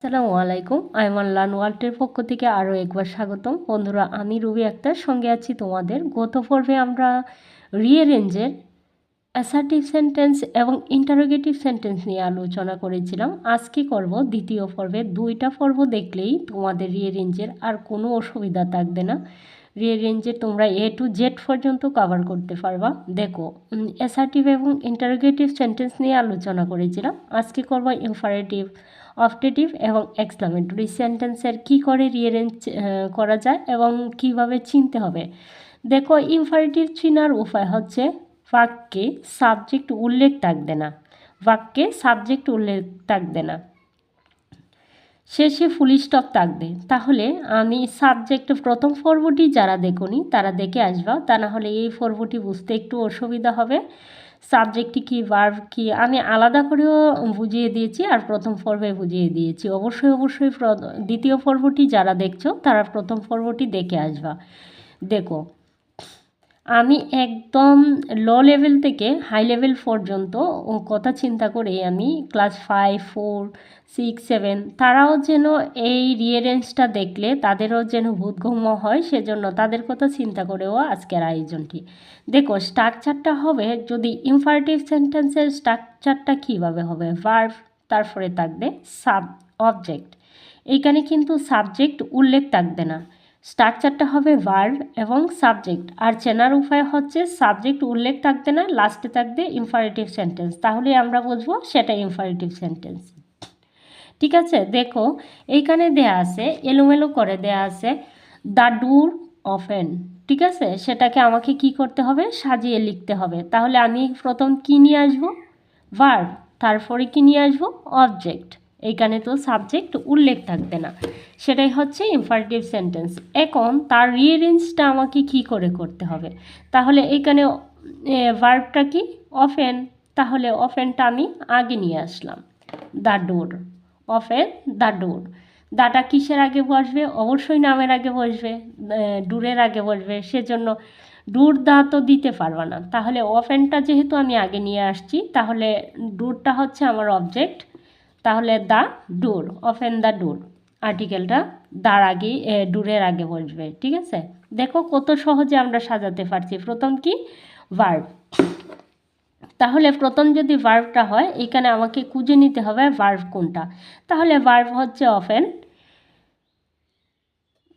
আসসালামু আলাইকুম। আইমান লার্ন ওয়ার্ল্ডের পক্ষ থেকে আরও একবার স্বাগতম। বন্ধুরা, আমি রুবি আক্তার সঙ্গে আছি তোমাদের। গত পর্বে আমরা রিঅ্যারেঞ্জের অ্যাসার্টিভ সেন্টেন্স এবং ইন্টারোগেটিভ সেন্টেন্স নিয়ে আলোচনা করেছিলাম। আজকে করব দ্বিতীয় পর্বে। দুইটা পর্ব দেখলেই তোমাদের রিঅ্যারেঞ্জের আর কোনো অসুবিধা থাকবে না। রিঅ্যারেঞ্জে তোমরা A to Z পর্যন্ত কভার করতে পারবা। দেখো, অ্যাসার্টিভ এবং ইন্টারোগেটিভ সেন্টেন্স নিয়ে আলোচনা করেছিলাম। আজকে করব ইনফারেটিভ, অবজেক্টিভ এবং এক্সক্লামেটরি সেন্টেন্সের কী করে রিঅ্যারেঞ্জ করা যায় এবং কিভাবে চিনতে হবে। দেখো, ইনফারেটিভ চিনার উপায় হচ্ছে বাক্যে সাবজেক্ট উল্লেখ থাকবে না, বাক্যে সাবজেক্ট উল্লেখ থাকবে না, শেষে ফুল স্টপ থাকবে। তাহলে আমি সাবজেক্ট প্রথম পর্বটি যারা দেখোনি তারা দেখে আসবা, তা না হলে এই পর্বটি বুঝতে একটু অসুবিধা হবে। সাবজেক্টটি কী, ভার্ব কী আমি আলাদা করেও বুঝিয়ে দিয়েছি আর প্রথম পর্বে বুঝিয়ে দিয়েছি। অবশ্যই দ্বিতীয় পর্বটি যারা দেখছো তারা প্রথম পর্বটি দেখে আসবা। দেখো, আমি একদম লো লেভেল থেকে হাই লেভেল পর্যন্ত কথা চিন্তা করে আমি ক্লাস 5, 4, 6, 7 তারাও যেন এই রিঅ্যারেঞ্জটা দেখলে তাদেরও যেন বোধগম্য হয়, সেজন্য তাদের কথা চিন্তা করেও আজকের আয়োজনটি। দেখো, স্ট্রাকচারটা হবে, যদি ইনফারেটিভ সেন্টেন্সের স্ট্রাকচারটা কীভাবে হবে, ভার্ব, তারপরে থাকবে অবজেক্ট। এইখানে কিন্তু সাবজেক্ট উল্লেখ থাকবে না, স্ট্রাকচারটা হবে ভার্ব এবং সাবজেক্ট। আর চেনার উপায় হচ্ছে সাবজেক্ট উল্লেখ থাকবে না, লাস্টে থাকবে ইনফারেটিভ সেন্টেন্স, তাহলে আমরা বুঝবো সেটা ইনফারেটিভ সেন্টেন্স। ঠিক আছে, দেখো এইখানে দেয়া আছে, এলোমেলো করে দেয়া আছে দ্য ডোর ওপেন। ঠিক আছে, সেটাকে আমাকে কি করতে হবে, সাজিয়ে লিখতে হবে। তাহলে আমি প্রথম কি নিয়ে আসবো, ভার্ব, তারপরে কি নিয়ে আসবো, অবজেক্ট। এইখানে তো সাবজেক্ট উল্লেখ থাকবে না, সেটাই হচ্ছে ইনফারেটিভ সেন্টেন্স। এখন তার রিঅ্যারেঞ্জটা আমাকে কি করে করতে হবে। তাহলে এইখানে ভার্বটা কি, ওপেন, তাহলে ওপেনটা আমি আগে নিয়ে আসলাম, the door, open the door. দাটা কিসের আগে বসবে, অবশ্যই নামের আগে বসবে, ডোরের আগে বসবে, সেজন্য ডোর দা তো দিতে পারবা না। তাহলে ওপেনটা যেহেতু আমি আগে নিয়ে আসছি, তাহলে ডোরটা হচ্ছে আমার অবজেক্ট, তাহলে the door, open the door, আর্টিকেলটা দার আগে, ডোরের আগে বসবে। ঠিক আছে, দেখো কত সহজে আমরা সাজাতে পারছি। প্রথম কি, ভার্ব। তাহলে প্রথম যদি ভার্বটা হয়, এখানে আমাকে খুঁজে নিতে হবে ভার্ব কোনটা। তাহলে ভার্ব হচ্ছে ওপেন,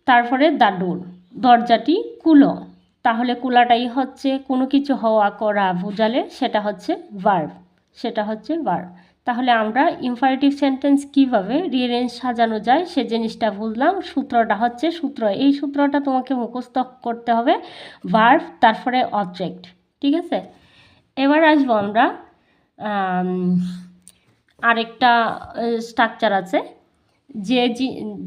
তারপরে দ্য ডোর, দরজাটি খুলো। তাহলে খোলাটাই হচ্ছে কোনো কিছু হওয়া, করা বোঝালে সেটা হচ্ছে ভার্ব, সেটা হচ্ছে ভার্ব। তাহলে আমরা ইনফারেটিভ সেন্টেন্স কীভাবে রিঅ্যারেঞ্জ সাজানো যায় সে জিনিসটা বুঝলাম। সূত্রটা হচ্ছে এই সূত্রটা তোমাকে মুখস্থ করতে হবে, ভার্ব তারপরে অবজেক্ট। ঠিক আছে, এবার আসবো আমরা আরেকটা স্ট্রাকচার আছে, যে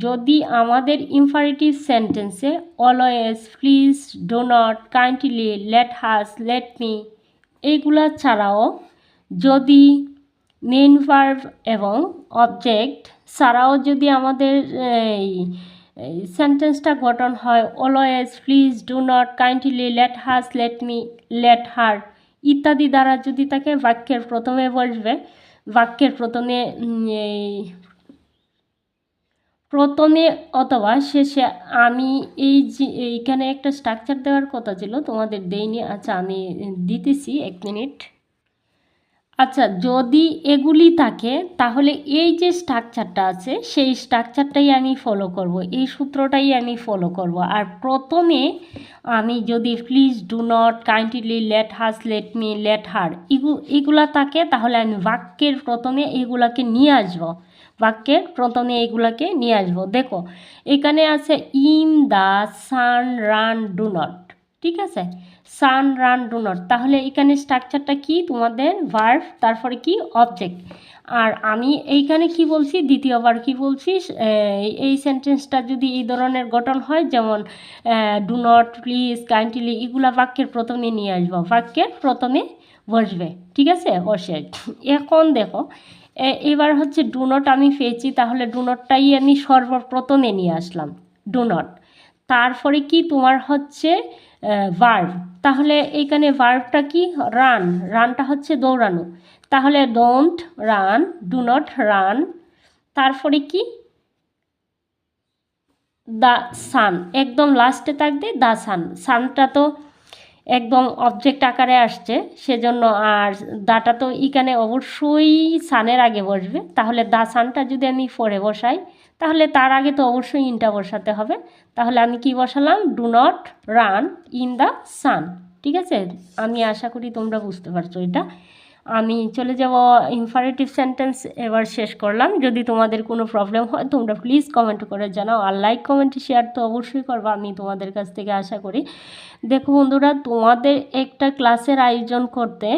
যদি আমাদের ইনফারেটিভ সেন্টেন্সে always, please, do not, kindly, let us, let me এইগুলা ছাড়াও যদি মেন ভার্ব এবং অবজেক্ট ছাড়াও যদি আমাদের এই সেন্টেন্সটা গঠন হয় always, please, do not, kindly, let us, let me, let her ইত্যাদি দ্বারা যদি তাকে বাক্যের প্রথমে বসবে, বাক্যের প্রথমে অথবা শেষে। আমি এইখানে একটা স্ট্রাকচার দেওয়ার কথা ছিল, তোমাদের দেইনি। আচ্ছা, আমি দিতেছি, 1 মিনিট। আচ্ছা, যদি এগুলি থাকে তাহলে এই যে স্ট্রাকচারটা আছে সেই স্ট্রাকচারটাই আমি ফলো করব, এই সূত্রটাই আমি ফলো করব। আর প্রথমে আমি যদি please, do not, kindly, let us, let me, let her এগুলা থাকে, তাহলে আমি বাক্যের প্রথমে এগুলাকে নিয়ে আসবো, বাক্যের প্রথমে এগুলাকে নিয়ে আসবো। দেখো, এখানে আছে in the sun run do not. ঠিক আছে, সান রান ডু নট, তাহলে এখানে স্ট্রাকচারটা কি, তোমাদের ভার্ব, তারপরে কি, অবজেক্ট। আর আমি এইখানে কি বলছি, দ্বিতীয়বার কি বলছি, এই সেন্টেন্সটা যদি এই ধরনের গঠন হয়, যেমন ডু নট, প্লিজ, কাইন্ডলি, এগুলা বাক্যের প্রথমে নিয়ে আসবো, বাক্যের প্রথমে বসবে। ঠিক আছে, বসে। এখন দেখো, এবার হচ্ছে ডু নট আমি পেয়েছি, তাহলে ডু নটটাই আমি সর্বপ্রথমে নিয়ে আসলাম, ডু নট। তারপরে কি, তোমার হচ্ছে ভার্ব, তাহলে এইখানে ভার্বটা কি, রান, রানটা হচ্ছে দৌড়ানো, তাহলে don't run, do not run. তারপরে কি, দ্য সান, একদম লাস্টে থাকবে দ্য সান। সানটা তো একদম অবজেক্ট আকারে আসছে, সেজন্য আর দাটা তো এখানে অবশ্যই সানের আগে বসবে। তাহলে দা সানটা যদি আমি ফোরে বসাই, তাহলে তার আগে তো অবশ্যই ইনটা বসাতে হবে। তাহলে আমি কি বসালাম, do not run in the sun. ঠিক আছে, আমি আশা করি তোমরা বুঝতে পারছো এটা। আমি চলে যাব ইনফারেটিভ সেন্টেন্স এবার শেষ করলাম। যদি তোমাদের কোনো প্রবলেম হয় তোমরা প্লিজ কমেন্ট করে জানাও, আর লাইক কমেন্ট শেয়ার তো অবশ্যই করবো, আমি তোমাদের কাছ থেকে আশা করি। দেখো বন্ধুরা, তোমাদের একটা ক্লাসের আয়োজন করতে,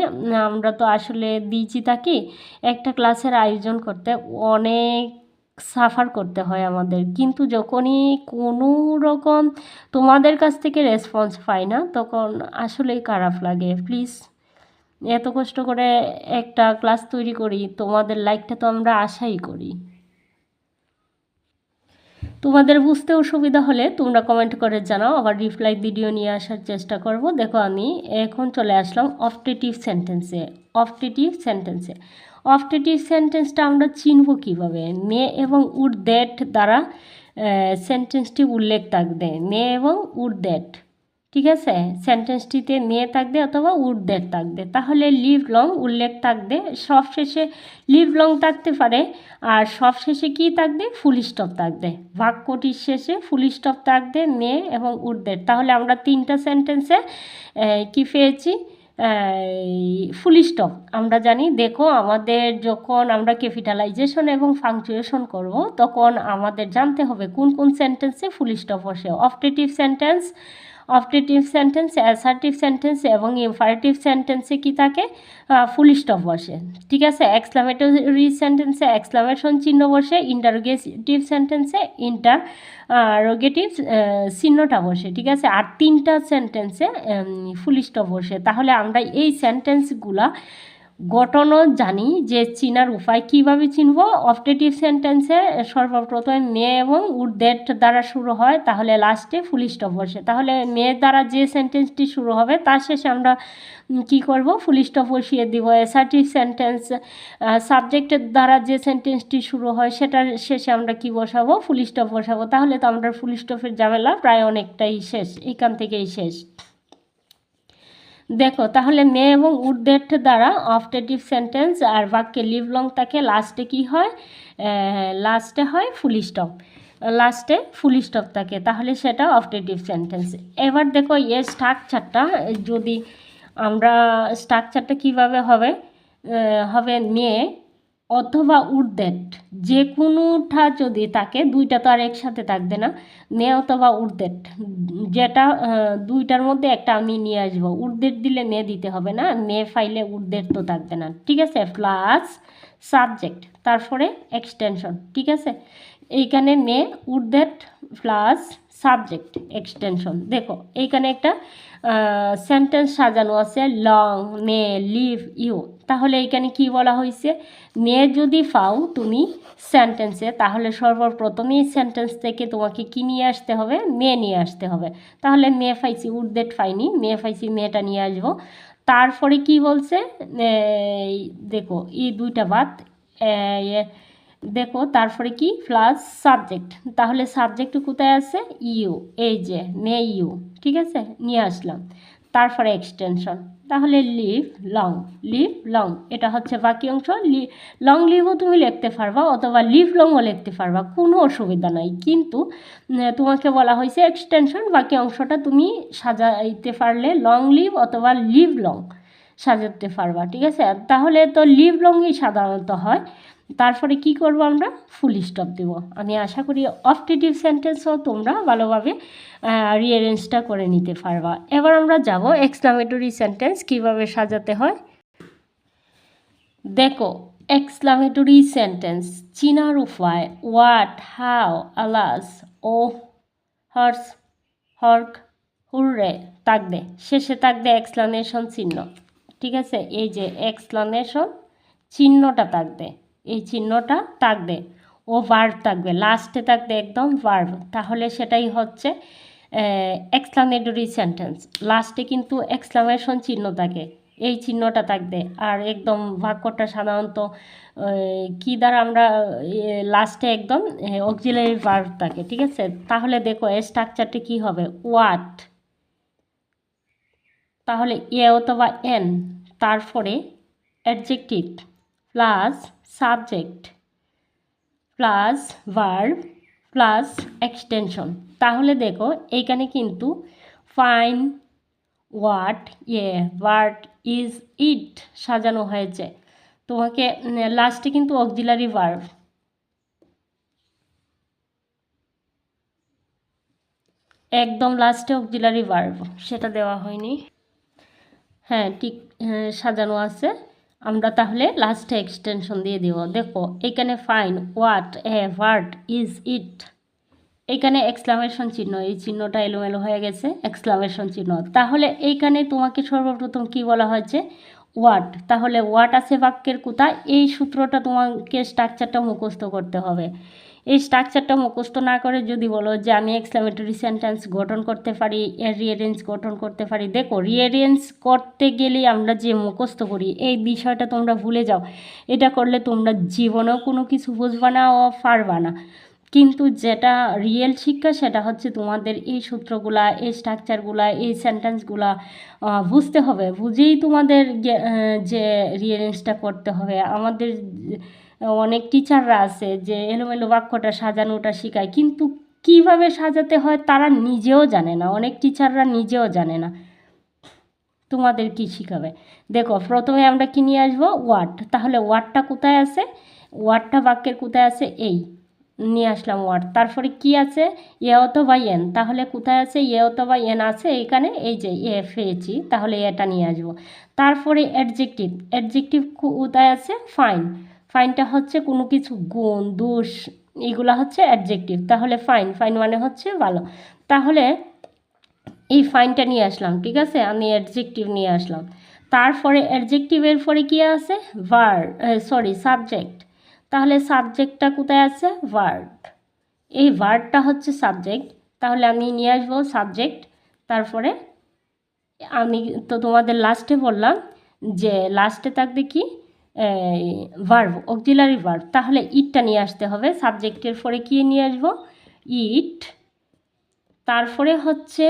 আমরা তো আসলে দিয়েছি থাকি, একটা ক্লাসের আয়োজন করতে অনেক সাফার করতে হয় আমাদের, কিন্তু যখনই কোনো রকম তোমাদের কাছ থেকে রেসপন্স পাই না, তখন আসলেই খারাপ লাগে। প্লিজ, এত কষ্ট করে একটা ক্লাস তৈরি করি, তোমাদের লাইকটা তো আমরা আশাই করি। তোমাদের বুঝতে অসুবিধা হলে তোমরা কমেন্ট করে জানাও, আবার রিপ্লাই ভিডিও নিয়ে আসার চেষ্টা করব। দেখো আমি এখন চলে আসলাম অপটেটিভ সেন্টেন্সে। অপটেটিভ সেন্টেন্সে অপটেটিভ সেন্টেন্সটা আমরা চিনব কীভাবে, নে এবং উড দ্যাট দ্বারা সেন্টেন্সটি উল্লেখ থাকবে, নে এবং উড দ্যাট। ঠিক আছে, সেন্টেন্সটিতে নিয়ে থাকবে অথবা উড দ্যাট থাকবে। তাহলে লিভ লং উল্লেখ থাকবে, সব শেষে লিভ লং থাকতে পারে, আর সব শেষে কী থাকবে, ফুল স্টপ থাকবে। বাক্যটির শেষে ফুল স্টপ থাকবে, নে এবং উড দ্যাট। তাহলে আমরা তিনটা সেন্টেন্সে কি পেয়েছি, ফুল স্টপ আমরা জানি। দেখো আমাদের যখন আমরা ক্যাপিটালাইজেশন এবং পাংচুয়েশন করব, তখন আমাদের জানতে হবে কোন কোন সেন্টেন্সে ফুল স্টপ বসে। Optative sentence, optative sentence, assertive sentence এবং ইম্পারেটিভ সেন্টেন্সে কি থাকে, ফুল স্টপ বসে। ঠিক আছে, এক্সক্লামেটরি সেন্টেন্সে এক্সক্লামেশন চিহ্ন বসে, ইন্টারোগেটিভ সেন্টেন্সে ইন্টারোগেটিভ চিহ্নটা বসে। ঠিক আছে, আর তিনটা সেন্টেন্সে ফুল স্টপ বসে। তাহলে আমরা এই সেন্টেন্সগুলা গঠনও জানি, যে চিনার উপায় কীভাবে চিনব। অপটেটিভ সেন্টেন্সে সর্বপ্রথম মে এবং উড দ্যাট দ্বারা শুরু হয়, তাহলে লাস্টে ফুল স্টপ বসে। তাহলে মে দ্বারা যে সেন্টেন্সটি শুরু হবে তার শেষে আমরা কি করব, ফুল স্টপ বসিয়ে দিব। অ্যাসার্টিভ সেন্টেন্স, সাবজেক্টের দ্বারা যে সেন্টেন্সটি শুরু হয় সেটার শেষে আমরা কি বসাবো, ফুল স্টপ বসাবো। তাহলে তো আমরা ফুল স্টপের ঝামেলা প্রায় অনেকটাই শেষ, এখান থেকেই শেষ। দেখো তাহলে মে এবং উড দ্যাট দ্বারা অপটেটিভ সেন্টেন্স, আর বাক্যে লিভ লং থাকে, লাস্টে কি হয়, লাস্টে হয় ফুল স্টপ, লাস্টে ফুল স্টপ থাকে, তাহলে সেটা অপটেটিভ সেন্টেন্স। এবার দেখো এর স্ট্রাকচারটা, যদি আমরা স্ট্রাকচারটা কীভাবে হবে, হবে মে অথবা উড দ্যাট, যে কোনোটা যদি থাকে, দুইটা তো আর একসাথে থাকবে না, নে অথবা উড দ্যাট, যেটা দুইটার মধ্যে একটা আমি নিয়ে আসবো। উড দ্যাট দিলে নে দিতে হবে না, নে ফাইলে উড দ্যাট তো থাকবে না। ঠিক আছে, প্লাস সাবজেক্ট, তারপরে এক্সটেনশন। ঠিক আছে, এইখানে নে would that plus subject extension. দেখো এইখানে একটা সেন্টেন্স সাজানো আছে, লং নে লিভ ইউ। তাহলে এইখানে কি বলা হয়েছে, নে যদি পাও তুমি সেন্টেন্সে, তাহলে সর্বপ্রথমেই সেন্টেন্স থেকে তোমাকে কি নিয়ে আসতে হবে, নে নিয়ে আসতে হবে। তাহলে নে পাইছি, উড দ্যাট পাইনি, নে পাইছি, নেটা নিয়ে আসবো। তারপরে কি বলছে, দেখো এই দুইটা বাদ, দেখো তারপরে কি প্লাস সাবজেক্ট। তাহলে সাবজেক্ট কোথায় আছে, ইউ, এই যে নে ইউ। ঠিক আছে, নিয়ে আসলাম। তারপরে এক্সটেনশন, তাহলে লিভ লং, লিভ লং, এটা হচ্ছে বাকি অংশ। লং লিভও তুমি লিখতে পারবা অথবা লিভ লংও লিখতে পারবা, কোনো অসুবিধা নাই। কিন্তু তোমাকে বলা হয়েছে এক্সটেনশন, বাকি অংশটা তুমি সাজাইতে পারলে লং লিভ অথবা লিভ লং সাজাতে পারবা। ঠিক আছে, তাহলে তো লিভ লংই সাধারণত হয়। তারপরে কি করব, আমরা ফুল স্টপ দেব। আমি আশা করি অপটেটিভ সেন্টেন্সও তোমরা ভালোভাবে রিঅ্যারেঞ্জটা করে নিতে পারবা। এবার আমরা যাব এক্সক্লামেটরি সেন্টেন্স কিভাবে সাজাতে হয়। দেখো এক্সক্লামেটরি সেন্টেন্স চিনার উপায়, হোয়াট, হাউ, আলাস, ও, হর্স, হর্ক, হুররে থাকবে, শেষে থাকবে এক্সক্লামেশন চিহ্ন। ঠিক আছে, এই যে এক্সক্লামেশন চিহ্নটা থাকবে, এই চিহ্নটা থাকবে। ও ভার্ব থাকবে, লাস্টে থাকবে একদম ভার্ব। তাহলে সেটাই হচ্ছে এক্সক্লামেটরি সেন্টেন্স। লাস্টে কিন্তু এক্সক্লামেশন চিহ্ন থাকে, এই চিহ্নটা থাকবে। আর একদম বাক্যটা সাধারণত কি দ্বারা আমরা লাস্টে একদম অক্সিলারি ভার্ব থাকে, ঠিক আছে। তাহলে দেখো এই স্ট্রাকচারটি কী হবে, হোয়াট, তাহলে এ অথবা এন, তারপরে adjective plus subject plus verb plus extension. তাহলে দেখো এইখানে কিন্তু fine, what, what is it সাজানো হয়েছে। তোমাকে লাস্টে কিন্তু অক্সিলারি ভার্ব, একদম লাস্টে অক্সিলারি ভার্ব সেটা দেওয়া হয়নি। হ্যাঁ ঠিক সাজানো আছে। আমরা তাহলে লাস্টে এক্সটেনশন দিয়ে দিব। দেখো এখানে fine, what, what is it, এখানে এক্সক্লামেশন চিহ্ন, এই চিহ্নটা এলোমেলো হয়ে গেছে, এক্সক্লামেশন চিহ্ন। তাহলে এইখানে তোমাকে সর্বপ্রথম কি বলা হয়েছে, হোয়াট। তাহলে হোয়াট আছে বাক্যের কোথায়, এই সূত্রটা তোমাকে স্ট্রাকচারটা মুখস্থ করতে হবে। এই স্ট্রাকচারটা মুখস্থ না করে যদি বলো যে আমি এক্সক্লামেটরি সেন্টেন্স গঠন করতে পারি, এর রিয়ারেঞ্জ গঠন করতে পারি, দেখো রিয়ারেঞ্জ করতে গেলে আমরা যে মুখস্থ করি এই বিষয়টা তোমরা ভুলে যাও। এটা করলে তোমরা জীবনেও কোনো কিছু বুঝবা না ও পারবা না। কিন্তু যেটা রিয়েল শিক্ষা সেটা হচ্ছে তোমাদের এই সূত্রগুলা, এই স্ট্রাকচারগুলা, এই সেন্টেন্সগুলা বুঝতে হবে, বুঝেই তোমাদের যে রিয়ারেঞ্জটা করতে হবে। আমাদের অনেক টিচাররা আছে যে এলোমেলো বাক্যটা সাজানোটা শেখায়, কিন্তু কিভাবে সাজাতে হয় তারা নিজেও জানে না, অনেক টিচাররা নিজেও জানে না। তোমাদের কি শেখাবে, দেখো প্রথমে আমরা কি নিয়ে আসবো, ওয়ার্ড। তাহলে ওয়ার্ডটা কোথায় আছে, ওয়ার্ডটা বাক্যের কোথায় আছে, এই নিয়ে আসলাম ওয়ার্ড। তারপরে কি আছে, এ অথবা এন, তাহলে কোথায় আছে, এ অথবা এন আছে এখানে, এই যে এ পেয়েছি, তাহলে এটা নিয়ে আসবো। তারপরে অ্যাডজেক্টিভ, অ্যাডজেক্টিভ কোথায় আছে, ফাইন, ফাইনটা হচ্ছে কোনো কিছু গুণ, দোষ, এগুলা হচ্ছে অ্যাডজেক্টিভ। তাহলে ফাইন, ফাইন মানে হচ্ছে ভালো। তাহলে এই ফাইনটা নিয়ে আসলাম, ঠিক আছে, আমি অ্যাডজেক্টিভ নিয়ে আসলাম। তারপরে অ্যাডজেক্টিভের পরে কী আছে, সাবজেক্ট। তাহলে সাবজেক্টটা কোথায় আছে, ভার্ব, এই ভার্বটা হচ্ছে সাবজেক্ট। তাহলে আমি নিয়ে আসবো সাবজেক্ট। তারপরে আমি তো তোমাদের লাস্টে বললাম যে লাস্টে থাকবে কি, ভার্ব, অক্সিলারি ভার্ব। তাহলে ইটটা নিয়ে আসতে হবে, সাবজেক্টের পরে কি নিয়ে আসবো, ইট। তারপরে হচ্ছে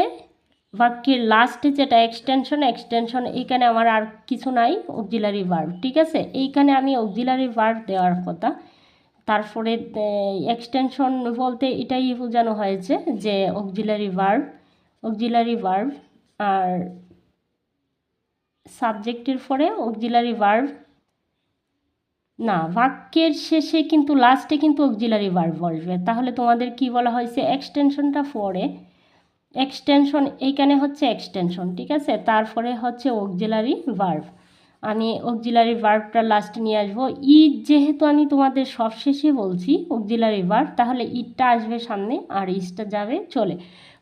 বাক্যের লাস্টে যেটা এক্সটেনশন, এক্সটেনশন এইখানে আমার আর কিছু নাই, অক্সিলারি ভার্ব, ঠিক আছে। এইখানে আমি অক্সিলারি ভার্ব দেওয়ার কথা। তারপরে এক্সটেনশন বলতে এটাই বোঝানো হয়েছে যে অক্সিলারি ভার্ব, অক্সিলারি ভার্ব আর সাবজেক্টের পরে অক্সিলারি ভার্ব না, বাক্যের শেষে কিন্তু লাস্টে কিন্তু অক্সিলারি ভার্ব বসবে। তাহলে তোমাদের কি বলা হয়েছে, এক্সটেনশনটা পরে, এক্সটেনশন এইখানে হচ্ছে এক্সটেনশন, ঠিক আছে। তারপরে হচ্ছে অক্সিলারি ভার্ব, আমি অক্সিলারি ভার্বটা লাস্টে নিয়ে আসবো। ইট যেহেতু আমি তোমাদের সব শেষে বলছি অক্সিলারি ভার্ব, তাহলে ইটটা আসবে সামনে আর ইসটা যাবে চলে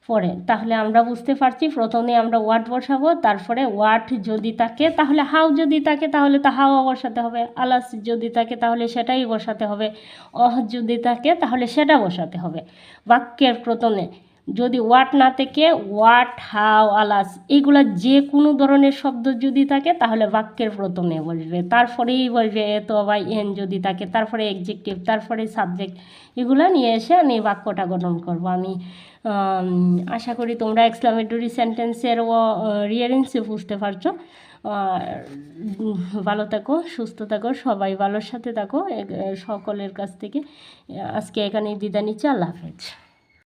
পরে। তাহলে আমরা বুঝতে পারছি প্রথমে আমরা ওয়াট বসাবো, তারপরে ওয়াট যদি থাকে তাহলে হাউ, যদি থাকে তাহলে তো হাওয়া বসাতে হবে, আলাস যদি থাকে তাহলে সেটাই বসাতে হবে, অহ যদি থাকে তাহলে সেটা বসাতে হবে। বাক্যের প্রথমে যদি ওয়াট না থেকে ওয়াট, হাউ, আলাস এইগুলা যে কোনো ধরনের শব্দ যদি থাকে তাহলে বাক্যের প্রথমে বসবে, তারপরেই বসবে এত বা এন যদি থাকে, তারপরে এডজেক্টিভ, তারপরে সাবজেক্ট, এগুলো নিয়ে এসে আমি বাক্যটা গঠন করব। আমি আশা করি তোমরা এক্সক্লামেটরি সেন্টেন্সের ও রিয়ারেঞ্জে বুঝতে পারছো। ভালো থাকো, সুস্থ থাকো, সবাই ভালোর সাথে থাকো, সকলের কাছ থেকে আজকে এখানেই বিদায় নিচ্ছি। আল্লাহ হাফেজ।